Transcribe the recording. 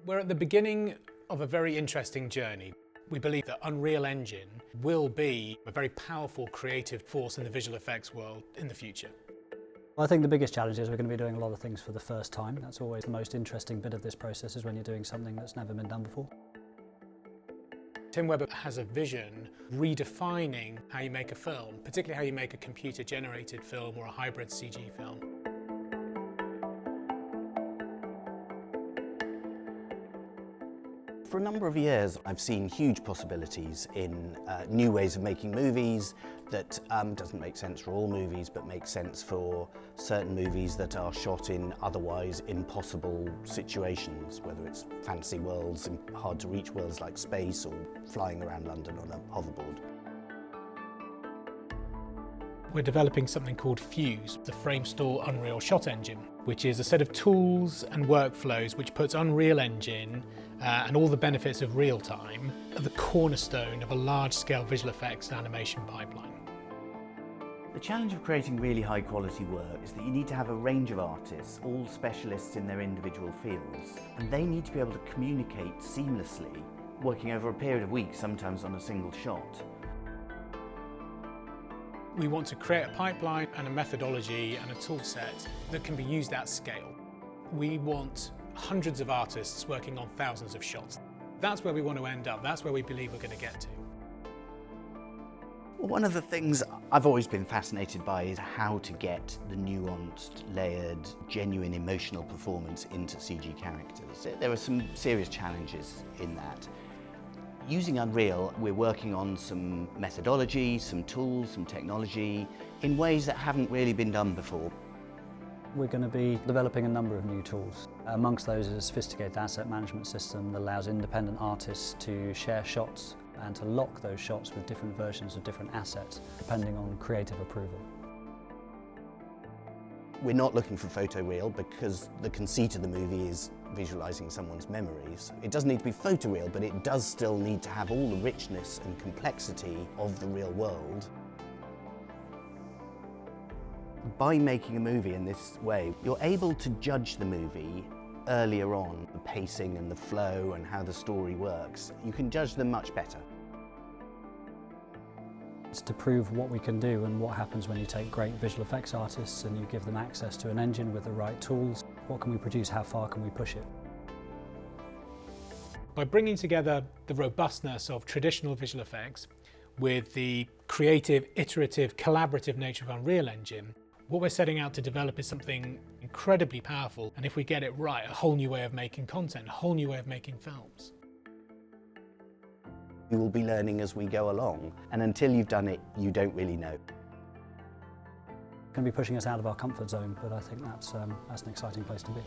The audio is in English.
We're at the beginning of a very interesting journey. We believe that Unreal Engine will be a very powerful creative force in the visual effects world in the future. I think the biggest challenge is we're going to be doing a lot of things for the first time. That's always the most interesting bit of this process, is when you're doing something that's never been done before. Tim Webber has a vision redefining how you make a film, particularly how you make a computer-generated film or a hybrid CG film. For a number of years, I've seen huge possibilities in new ways of making movies that doesn't make sense for all movies, but makes sense for certain movies that are shot in otherwise impossible situations, whether it's fantasy worlds, hard to reach worlds like space, or flying around London on a hoverboard. We're developing something called Fuse, the Framestore Unreal Shot Engine, which is a set of tools and workflows which puts Unreal Engine and all the benefits of real time at the cornerstone of a large-scale visual effects and animation pipeline. The challenge of creating really high quality work is that you need to have a range of artists, all specialists in their individual fields, and they need to be able to communicate seamlessly, working over a period of weeks, sometimes on a single shot. We want to create a pipeline and a methodology and a tool set that can be used at scale. We want hundreds of artists working on thousands of shots. That's where we want to end up. That's where we believe we're going to get to. Well, one of the things I've always been fascinated by is how to get the nuanced, layered, genuine emotional performance into CG characters. There are some serious challenges in that. Using Unreal, we're working on some methodology, some tools, some technology in ways that haven't really been done before. We're going to be developing a number of new tools. Amongst those is a sophisticated asset management system that allows independent artists to share shots and to lock those shots with different versions of different assets, depending on creative approval. We're not looking for photoreal because the conceit of the movie is visualising someone's memories. It doesn't need to be photoreal, but it does still need to have all the richness and complexity of the real world. By making a movie in this way, you're able to judge the movie earlier on, the pacing and the flow and how the story works. You can judge them much better. It's to prove what we can do and what happens when you take great visual effects artists and you give them access to an engine with the right tools. What can we produce? How far can we push it? By bringing together the robustness of traditional visual effects with the creative, iterative, collaborative nature of Unreal Engine, what we're setting out to develop is something incredibly powerful, and if we get it right, a whole new way of making content, a whole new way of making films. You will be learning as we go along, and until you've done it, you don't really know. It's going to be pushing us out of our comfort zone, but I think that's an exciting place to be.